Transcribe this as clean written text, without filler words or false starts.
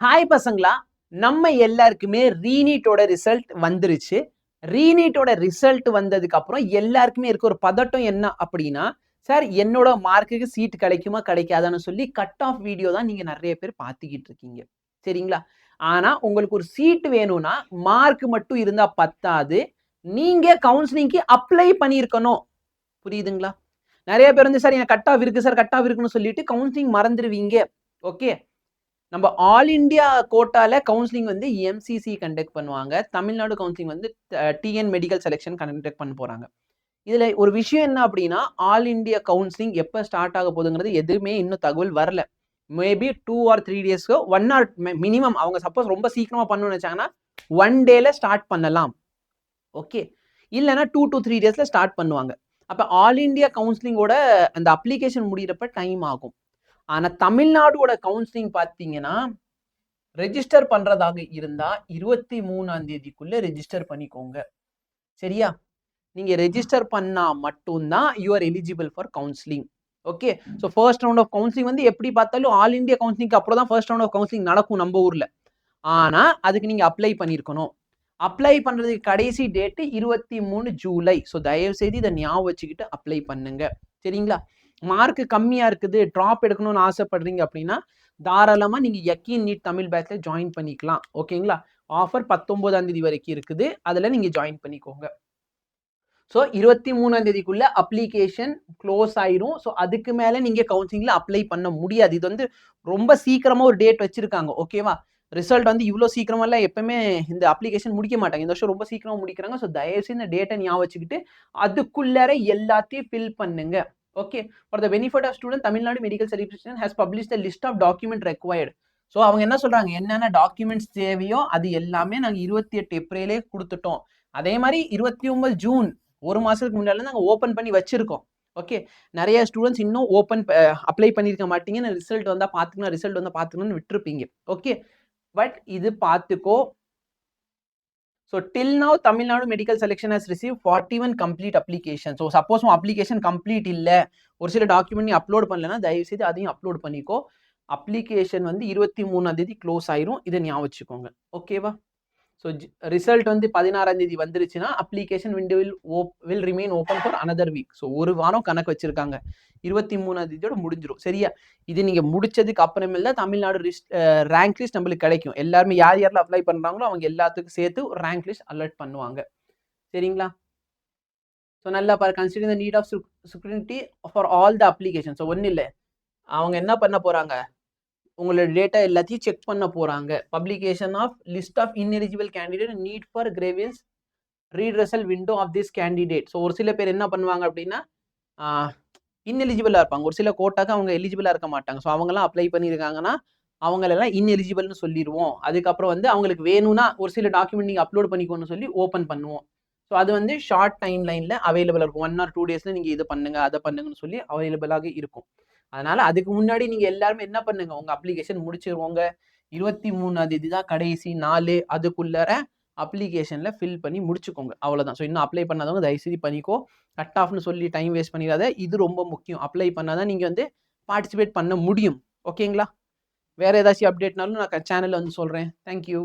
Hi பசங்களா, நம்ம எல்லாருக்குமே ரீநீட்டோட ரிசல்ட் வந்துருச்சு. ரீநீட்டோட ரிசல்ட் வந்ததுக்கு அப்புறம் எல்லாருக்குமே இருக்க ஒரு பதட்டம் என்ன அப்படின்னா, சார் என்னோட மார்க்குக்கு சீட் கிடைக்குமா கிடைக்காதான்னு சொல்லி கட் ஆஃப் வீடியோ தான் நீங்க நிறைய பேர் பார்த்துக்கிட்டு இருக்கீங்க. சரிங்களா? ஆனா உங்களுக்கு ஒரு சீட் வேணும்னா மார்க் மட்டும் இருந்தா பத்தாது. நீங்க கவுன்சிலிங்க்கு அப்ளை பண்ணியிருக்கணும். புரியுதுங்களா? நிறைய பேர் வந்து சார் எனக்கு கட் ஆஃப் இருக்கு சார், கட் ஆஃப் இருக்குன்னு சொல்லிட்டு கவுன்சிலிங் மறந்துடுவீங்க. ஓகே. நம்ம ஆல் இந்தியா கோட்டால கவுன்சிலிங் வந்து எம்சிசி கண்டக்ட் பண்ணுவாங்க. தமிழ்நாடு கவுன்சிலிங் வந்து டிஎன் மெடிக்கல் செலக்ஷன் கண்டக்ட் பண்ண போறாங்க. இதுல ஒரு விஷயம் என்ன அப்படின்னா, ஆல் இந்தியா கவுன்சிலிங் எப்ப ஸ்டார்ட் ஆக போகுதுங்கிறது எதுவுமே இன்னும் தகவல் வரல. மேபி 2 ஆர் 3 டேஸ்க்கோ 1 ஆர் மினிமம் அவங்க சப்போஸ் ரொம்ப சீக்கிரமா பண்ணணும்னு நினைச்சாங்கன்னா 1 டேல ஸ்டார்ட் பண்ணலாம். ஓகே. இல்லைன்னா 2 to 3 டேஸ்ல ஸ்டார்ட் பண்ணுவாங்க. அப்ப ஆல் இந்தியா கவுன்சிலிங்கோட அந்த அப்ளிகேஷன் முடியிறப்ப டைம் ஆகும். ஆனா தமிழ்நாடோட கவுன்சிலிங் பார்த்தீங்கன்னா, ரெஜிஸ்டர் பண்றதாக இருந்தா 23ஆம் தேதிக்குள்ள ரெஜிஸ்டர் பண்ணிக்கோங்க. சரியா? நீங்க ரெஜிஸ்டர் பண்ணா மட்டும் தான் you are eligible for counselling. Okay. So first round of counselling வந்து எப்படி பார்த்தாலும் ஆல் இந்தியா கவுன்சிலிங்க்கு அப்புறம் தான் ஃபர்ஸ்ட் ரவுண்ட் ஆஃப் கவுன்சிலிங் நடக்கும் நம்ம ஊர்ல. ஆனா அதுக்கு நீங்க அப்ளை பண்ணியிருக்கணும். அப்ளை பண்றதுக்கு கடைசி டேட் 23 ஜூலை. சோ தயவு செய்து இதை ஞாபகம் வச்சுக்கிட்டு அப்ளை பண்ணுங்க. சரிங்களா? மார்க் கம்மியா இருக்குது, டிராப் எடுக்கணும்னு ஆசைப்படுறீங்க அப்படின்னா தாராளமா நீங்க யக்கீன் நீட் தமிழ் பேட்ச்ல ஜாயின் பண்ணிக்கலாம். ஓகேங்களா? ஆஃபர் 19ஆம் தேதி வரைக்கும் இருக்குது. அதுல நீங்க ஜாயின் பண்ணிக்கோங்க. ஸோ 23ஆம் தேதிக்குள்ள அப்ளிகேஷன் க்ளோஸ் ஆயிரும். ஸோ அதுக்கு மேல நீங்க கவுன்சிலிங்ல அப்ளை பண்ண முடியாது. இது வந்து ரொம்ப சீக்கிரமா ஒரு டேட் வச்சிருக்காங்க. ஓகேவா? ரிசல்ட் வந்து இவ்வளோ சீக்கிரமெல்லாம் எப்பவுமே இந்த அப்ளிகேஷன் முடிக்க மாட்டாங்க. இந்த வருஷம் ரொம்ப சீக்கிரமா முடிக்கிறாங்க. ஸோ தயவுசெய்து இந்த டேட்டை ஞாபகம் வச்சுக்கிட்டு அதுக்குள்ளார எல்லாத்தையும் ஃபில் பண்ணுங்க. Okay. For the benefit of student, Tamil Nadu medical certification has published the list of document required. So அவங்க என்ன சொல்றாங்க, என்னென்ன டாக்குமெண்ட்ஸ் தேவையோ அது எல்லாமே நாங்க 28 ஏப்ரலே கொடுத்துட்டோம். அதே மாதிரி 29 ஜூன் ஒரு மாசத்துக்கு முன்னாடி நாங்க ஓபன் பண்ணி வச்சிருக்கோம். ஓகே. நிறைய ஸ்டூடெண்ட்ஸ் இன்னும் ஓபன் அப்ளை பண்ணிருக்க மாட்டீங்க. ரிசல்ட் வந்தா பாத்துக்கணும், ரிசல்ட் வந்தா பாத்துக்கணும்னு விட்டுருப்பீங்க. ஓகே. பட் இது பாத்துக்கோ. So till now, Tamil Nadu Medical Selection has received 41 complete applications. So suppose உன் application complete இல்ல, ஒரு சில டாக்குமெண்ட் நீ அப்லோட் பண்ணலன்னா தயவு செய்து அதையும் அப்லோட் பண்ணிக்கோ. அப்ளிகேஷன் வந்து 23ஆம் தேதி க்ளோஸ் ஆயிரும். இதை ஞாபகம் வச்சுக்கோங்க. ஓகேவா? ஸோ ரிசல்ட் வந்து 16ஆம் தேதி வந்துருச்சுன்னா application window will remain open for another week. So ஒரு வாரம் கணக்கு வச்சிருக்காங்க. 23ஆம் தேதியோட முடிஞ்சிடும். சரியா? இது நீங்க முடிச்சதுக்கு அப்புறமேல தான் தமிழ்நாடு ரேங்க் லிஸ்ட் நம்மளுக்கு கிடைக்கும். எல்லாருமே யார் யாரெல்லாம் அப்ளை பண்றாங்களோ அவங்க எல்லாத்துக்கும் சேர்த்து ரேங்க் லிஸ்ட் அலர்ட் பண்ணுவாங்க. சரிங்களா? ஸோ நல்லா பாரு, considering the need of security for all the application. So ஒன்றும் இல்லை, அவங்க என்ன பண்ண போறாங்க, உங்களோட டேட்டா எல்லாத்தையும் செக் பண்ண போறாங்க. Publication of list of ineligible candidate, need for grievance redressal window of this candidate. So ஒரு சில பேர் என்ன பண்ணுவாங்க அப்படின்னா இன்எலிஜிபிளா இருப்பாங்க. ஒரு சில கோட்டாக்கு அவங்க எலிஜிபிளா இருக்க மாட்டாங்க. ஸோ அவங்கெல்லாம் அப்ளை பண்ணியிருக்காங்கன்னா அவங்களெல்லாம் இன்எலிஜிபிள்னு சொல்லிடுவோம். அதுக்கப்புறம் வந்து அவங்களுக்கு வேணும்னா ஒரு சில டாக்குமெண்ட் நீங்கள் அப்லோட் பண்ணிக்கோன்னு சொல்லி ஓப்பன் பண்ணுவோம். ஸோ அது வந்து ஷார்ட் டைம் லைனில் அவைலபிளாக இருக்கும். 1 ஆர் 2 டேஸில் நீங்கள் இது பண்ணுங்க அதை பண்ணுங்கன்னு சொல்லி அவைலபிளாக இருக்கும். அதனால அதுக்கு முன்னாடி நீங்க எல்லாருமே என்ன பண்ணுங்க, உங்க அப்ளிகேஷன் முடிச்சிருவோங்க. 23ஆம் தேதி தான் கடைசி நாள். அதுக்குள்ளார அப்ளிகேஷன்ல ஃபில் பண்ணி முடிச்சுக்கோங்க. அவ்வளவுதான். ஸோ இன்னும் அப்ளை பண்ணாதவங்க தயவுசெய்து பண்ணிக்கோ. கட் ஆஃப்னு சொல்லி டைம் வேஸ்ட் பண்ணிடாத. இது ரொம்ப முக்கியம். அப்ளை பண்ணாதான் நீங்க வந்து பார்ட்டிசிபேட் பண்ண முடியும். ஓகேங்களா? வேற ஏதாச்சும் அப்டேட்னாலும் நான் சேனல்ல வந்து சொல்றேன். தேங்க்யூ.